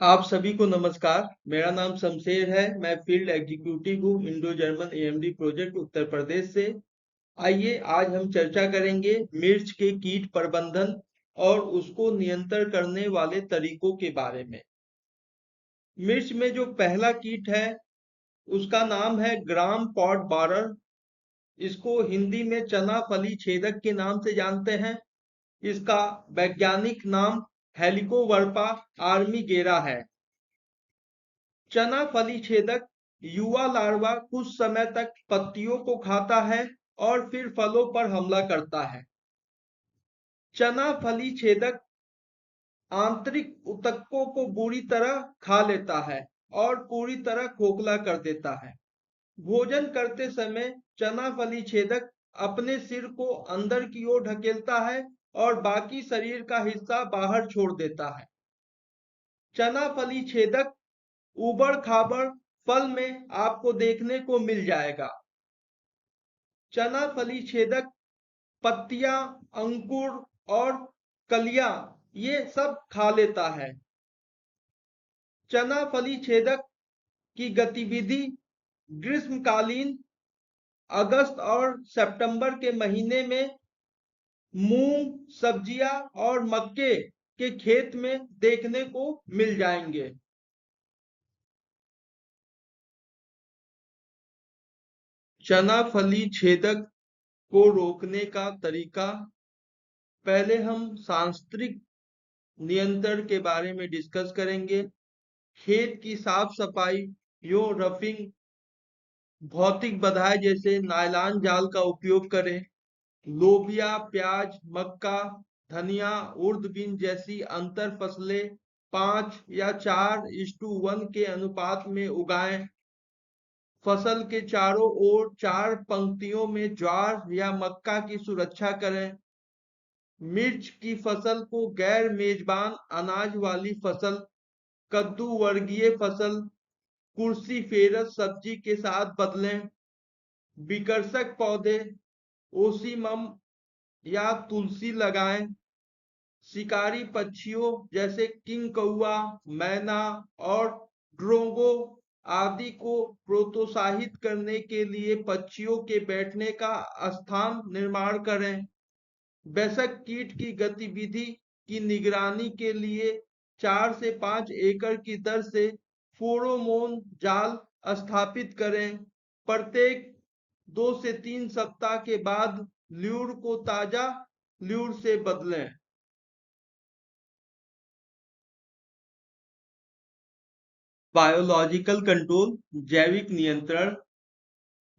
आप सभी को नमस्कार। मेरा नाम शमशेर है। मैं फील्ड एग्जीक्यूटिव हूँ Indo German AMD project Uttar Pradesh से। आइए आज हम चर्चा करेंगे मिर्च के कीट प्रबंधन और उसको नियंत्रण करने वाले तरीकों के बारे में। मिर्च में जो पहला कीट है उसका नाम है ग्राम पॉड बारर। इसको हिंदी में चना फली छेदक के नाम से जानते हैं। इसका वैज्ञानिक नाम हेलिकोवर्पा आर्मीगेरा है। चना फली छेदक युवा लार्वा कुछ समय तक पत्तियों को खाता है और फिर फलों पर हमला करता है। चना फली छेदक आंतरिक ऊतकों को बुरी तरह खा लेता है और पूरी तरह खोखला कर देता है। भोजन करते समय चना फली छेदक अपने सिर को अंदर की ओर ढकेलता है और बाकी शरीर का हिस्सा बाहर छोड़ देता है। चना फली छेदक ऊबड़ खाबड़ फल में आपको देखने को मिल जाएगा। चना फली छेदक पत्तियां, अंकुर और कलियां ये सब खा लेता है। चना फली छेदक की गतिविधि ग्रीष्मकालीन अगस्त और सितंबर के महीने में मूंग, सब्जियां और मक्के के खेत में देखने को मिल जाएंगे। चना फली छेदक को रोकने का तरीका, पहले हम सांस्कृतिक नियंत्रण के बारे में डिस्कस करेंगे। खेत की साफ सफाई, यो रफिंग, भौतिक बधाई जैसे नायलॉन जाल का उपयोग करें। लोबिया, प्याज, मक्का, धनिया, उर्द बीन जैसी अंतर फसलें 5 या 4:1 के अनुपात में उगाएं। फसल के चारों ओर 4 पंक्तियों में ज्वार या मक्का की सुरक्षा करें। मिर्च की फसल को गैर मेजबान अनाज वाली फसल, कद्दू वर्गीय फसल, कुर्सी फेरस सब्जी के साथ बदलें। विकर्षक पौधे ओसीमम या तुलसी लगाएं। शिकारी पक्षियों जैसे किंग कौआ, मैना और ड्रोगो आदि को प्रोत्साहित करने के लिए पक्षियों के बैठने का स्थान निर्माण करें। बेशक कीट की गतिविधि की निगरानी के लिए 4 से 5 एकड़ की दर से फेरोमोन जाल स्थापित करें। प्रत्येक 2 से 3 सप्ताह के बाद ल्यूर को ताजा ल्यूर से बदलें। बायोलॉजिकल कंट्रोल, जैविक नियंत्रण,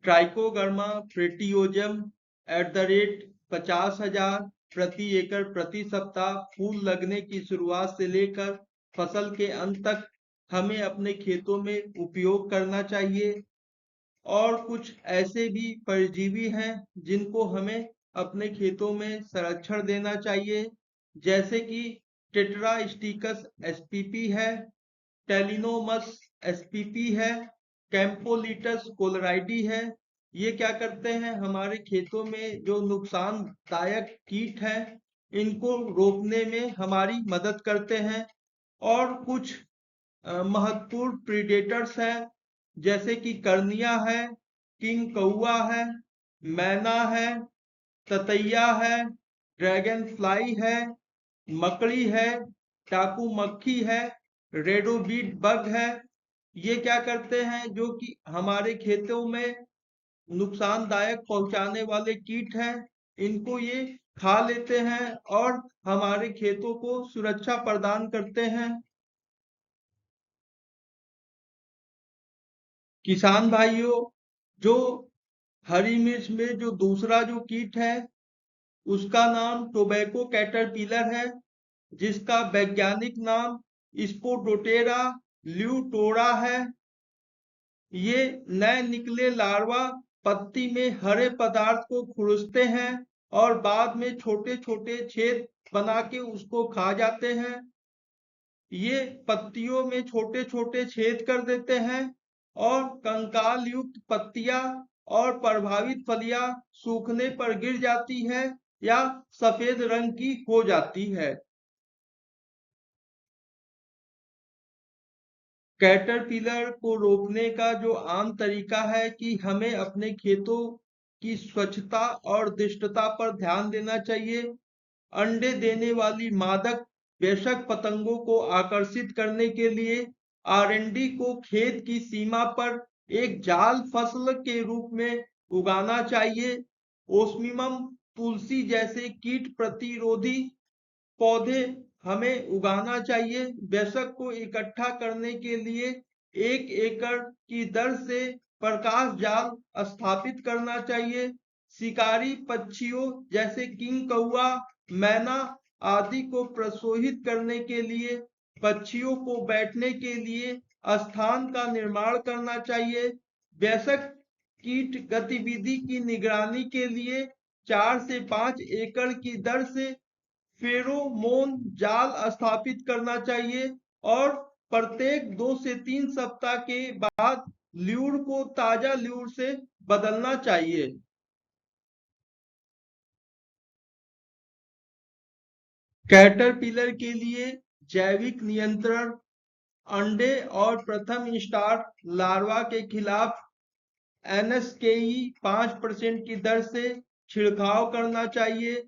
ट्राइकोग्रामा फ्रेटियोजम @50,000 प्रति एकड़ प्रति सप्ताह। फूल लगने की शुरुआत से लेकर फसल के अंत तक हमें अपने खेतों में उपयोग करना चाहिए। और कुछ ऐसे भी परजीवी हैं जिनको हमें अपने खेतों में संरक्षण देना चाहिए, जैसे कि टेट्रास्टिकस एसपीपी है, टेलिनोमस एसपीपी है, कैंपोलिटस कोलराइडी है। ये क्या करते हैं, हमारे खेतों में जो नुकसानदायक कीट है इनको रोकने में हमारी मदद करते हैं। और कुछ महत्वपूर्ण प्रीडेटर्स हैं, जैसे कि कर्निया है, किंग कौआ है, मैना है, ततैया है, ड्रैगन फ्लाई है, मकड़ी है, टाकू मक्खी है, रेडोबीट बग है। ये क्या करते हैं, जो कि हमारे खेतों में नुकसानदायक पहुंचाने वाले कीट हैं, इनको ये खा लेते हैं और हमारे खेतों को सुरक्षा प्रदान करते हैं। किसान भाइयों, जो हरी मिर्च में जो दूसरा जो कीट है उसका नाम टोबैको कैटरपिलर है, जिसका वैज्ञानिक नाम स्पोडोटेरा ल्यूटोरा है। ये नए निकले लार्वा पत्ती में हरे पदार्थ को खुरसते हैं और बाद में छोटे छोटे छेद बना के उसको खा जाते हैं। ये पत्तियों में छोटे छोटे छेद कर देते हैं और कंकाल युक्त पत्तियां और प्रभावित फलियां सूखने पर गिर जाती है या सफेद रंग की हो जाती है। कैटरपिलर को रोकने का जो आम तरीका है कि हमें अपने खेतों की स्वच्छता और दृष्टता पर ध्यान देना चाहिए। अंडे देने वाली मादक बेशक पतंगों को आकर्षित करने के लिए आरएनडी को खेत की सीमा पर एक जाल फसल के रूप में उगाना चाहिए। ओस्मियम तुलसी जैसे कीट प्रतिरोधी पौधे हमें उगाना चाहिए। बेशक को इकट्ठा करने के लिए 1 एकड़ की दर से प्रकाश जाल स्थापित करना चाहिए। शिकारी पक्षियों जैसे किंग कौआ, मैना आदि को प्रोत्साहित करने के लिए पक्षियों को बैठने के लिए स्थान का निर्माण करना चाहिए। बेशक कीट गतिविधि की निगरानी के लिए 4 से 5 एकड़ की दर से फेरोमोन जाल स्थापित करना चाहिए और प्रत्येक 2 से 3 सप्ताह के बाद ल्यूर को ताजा ल्यूर से बदलना चाहिए। कैटरपिलर के लिए जैविक नियंत्रण अंडे और प्रथम स्टार लार्वा के खिलाफ NSKE 5% की दर से छिड़काव करना चाहिए।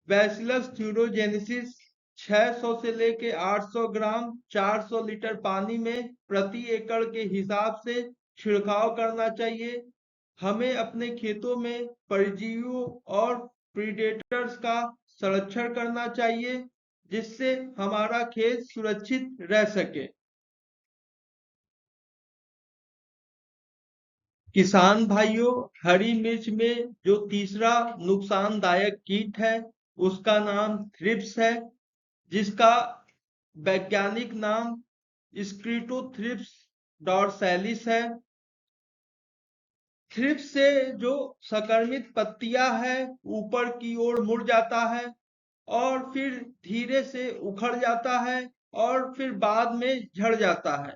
बैसिलस थ्यूरोजेनेसिस 600 से लेकर 800 ग्राम 400 लीटर पानी में प्रति एकड़ के हिसाब से छिड़काव करना चाहिए। हमें अपने खेतों में परजीवियों और प्रीडेटर्स का संरक्षण करना चाहिए जिससे हमारा खेत सुरक्षित रह सके। किसान भाइयों, हरी मिर्च में जो तीसरा नुकसानदायक कीट है उसका नाम थ्रिप्स है, जिसका वैज्ञानिक नाम स्क्रीटोथ्रिप्स डॉर्सैलिस है। थ्रिप्स से जो संक्रमित पत्तियां है ऊपर की ओर मुड़ जाता है और फिर धीरे से उखड़ जाता है और फिर बाद में झड़ जाता है।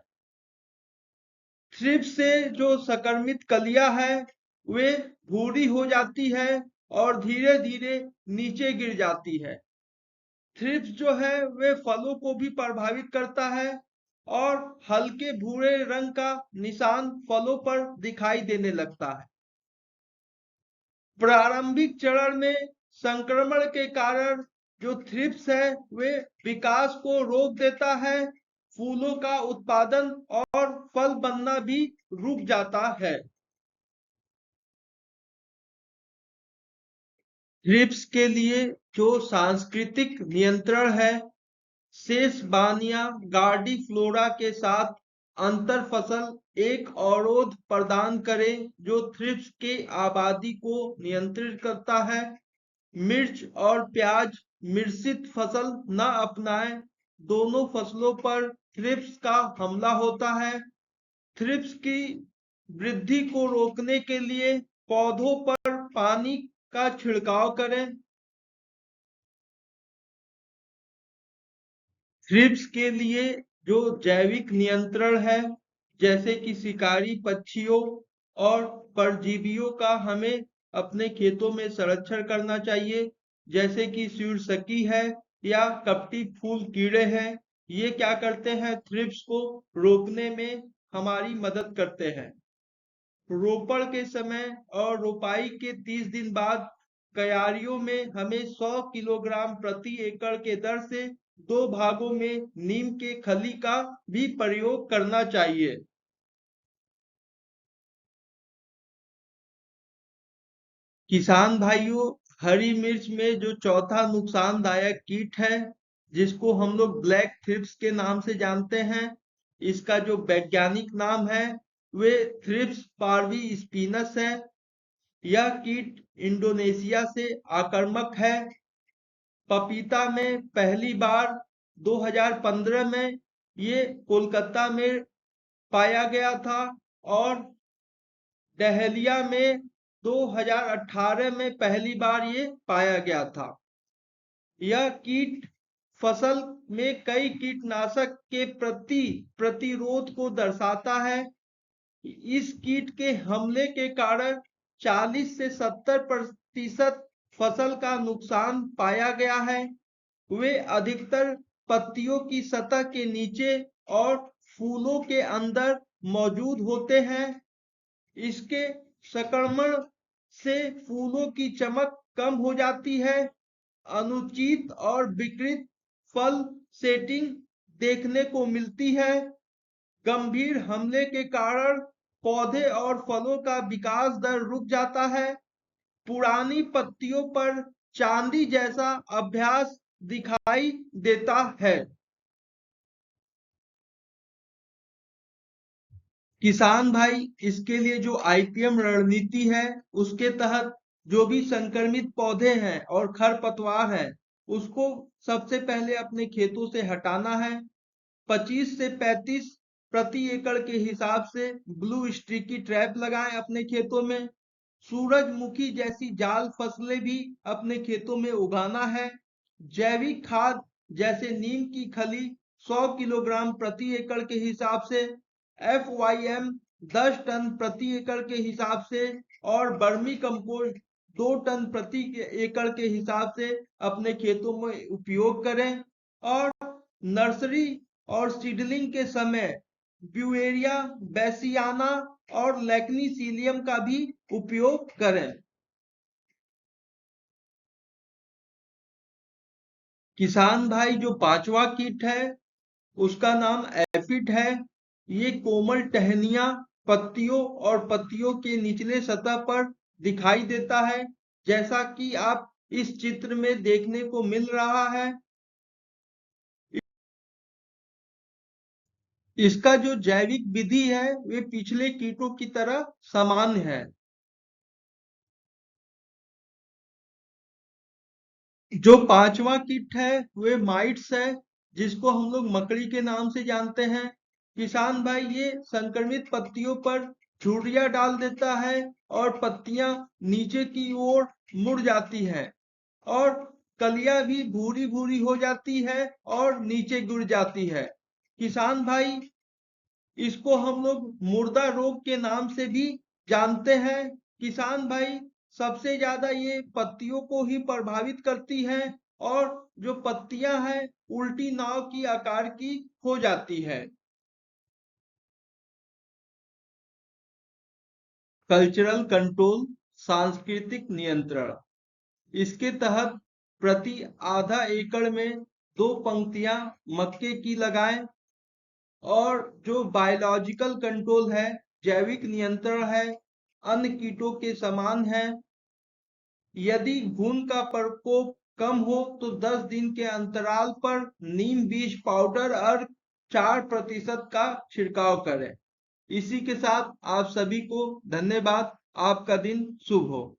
थ्रिप्स से जो संक्रमित कलियां है वे भूरी हो जाती है और धीरे धीरे नीचे गिर जाती है। थ्रिप्स जो है वे फलों को भी प्रभावित करता है और हल्के भूरे रंग का निशान फलों पर दिखाई देने लगता है। प्रारंभिक चरण में संक्रमण के कारण जो थ्रिप्स है वे विकास को रोक देता है, फूलों का उत्पादन और फल बनना भी रुक जाता है। थ्रिप्स के लिए जो सांस्कृतिक नियंत्रण है, शेष बानिया गार्डीफ्लोरा के साथ अंतर फसल एक अवरोध प्रदान करें जो थ्रिप्स के आबादी को नियंत्रित करता है। मिर्च और प्याज मिश्रित फसल न अपनाएं, दोनों फसलों पर थ्रिप्स का हमला होता है। थ्रिप्स की वृद्धि को रोकने के लिए पौधों पर पानी का छिड़काव करें। थ्रिप्स के लिए जो जैविक नियंत्रण है, जैसे कि शिकारी पक्षियों और परजीवियों का हमें अपने खेतों में संरक्षण करना चाहिए, जैसे कि सूरसकी है या कपटी फूल कीड़े हैं। ये क्या करते हैं, थ्रिप्स को रोकने में हमारी मदद करते हैं। रोपण के समय और रोपाई के 30 दिन बाद क्यारियों में हमें 100 किलोग्राम प्रति एकड़ के दर से 2 भागों में नीम के खली का भी प्रयोग करना चाहिए। किसान भाइयों, हरी मिर्च में जो चौथा नुकसानदायक कीट है जिसको हम लोग ब्लैक थ्रिप्स के नाम से जानते हैं, इसका जो वैज्ञानिक नाम है वे थ्रिप्स पार्वी स्पिनस है। यह कीट इंडोनेशिया से आक्रामक है। पपीता में पहली बार 2015 में ये कोलकाता में पाया गया था और डहेलिया में 2018 में पहली बार ये पाया गया था। यह कीट फसल में कई कीटनाशक के प्रति प्रतिरोध को दर्शाता है। इस कीट के हमले के कारण 40 से 70% फसल का नुकसान पाया गया है। वे अधिकतर पत्तियों की सतह के नीचे और फूलों के अंदर मौजूद होते हैं। इसके संक्रमण से फूलों की चमक कम हो जाती है। अनुचित और विकृत फल सेटिंग देखने को मिलती है। गंभीर हमले के कारण पौधे और फलों का विकास दर रुक जाता है। पुरानी पत्तियों पर चांदी जैसा अभ्यास दिखाई देता है। किसान भाई, इसके लिए जो आईपीएम रणनीति है उसके तहत जो भी संक्रमित पौधे हैं और खरपतवार है उसको सबसे पहले अपने खेतों से हटाना है। 25 से 35 प्रति एकड़ के हिसाब से ब्लू स्टिकी ट्रैप लगाएं अपने खेतों में। सूरजमुखी जैसी जाल फसलें भी अपने खेतों में उगाना है। जैविक खाद जैसे नीम की खली 100 किलोग्राम प्रति एकड़ के हिसाब से, FYM 10 टन प्रति एकड़ के हिसाब से और वर्मी कंपोस्ट 2 टन प्रति एकड़ के हिसाब से अपने खेतों में उपयोग करें। और नर्सरी और सीडलिंग के समय ब्यूवेरिया बेसियाना और लैक्नीसिलियम का भी उपयोग करें। किसान भाई, जो पांचवा कीट है उसका नाम एफिड है। ये कोमल टहनियां पत्तियों और पत्तियों के निचले सतह पर दिखाई देता है, जैसा कि आप इस चित्र में देखने को मिल रहा है। इसका जो जैविक विधि है वे पिछले कीटों की तरह सामान्य है। जो पांचवा कीट है वे माइट्स है, जिसको हम लोग मकड़ी के नाम से जानते हैं। किसान भाई, ये संक्रमित पत्तियों पर झुर्रियां डाल देता है और पत्तियां नीचे की ओर मुड़ जाती है और कलियां भी भूरी भूरी हो जाती है और नीचे गिर जाती है। किसान भाई, इसको हम लोग मुर्दा रोग के नाम से भी जानते हैं। किसान भाई, सबसे ज्यादा ये पत्तियों को ही प्रभावित करती है और जो पत्तियां हैं उल्टी नाव की आकार की हो जाती है। कल्चरल कंट्रोल, सांस्कृतिक नियंत्रण। इसके तहत प्रति आधा एकड़ में 2 पंक्तियां मक्के की लगाएं। और जो बायोलॉजिकल कंट्रोल है, जैविक नियंत्रण है, अन्य कीटों के समान है। यदि घुन का प्रकोप कम हो तो 10 दिन के अंतराल पर नीम बीज पाउडर और 4% का छिड़काव करें। इसी के साथ आप सभी को धन्यवाद। आपका दिन शुभ हो।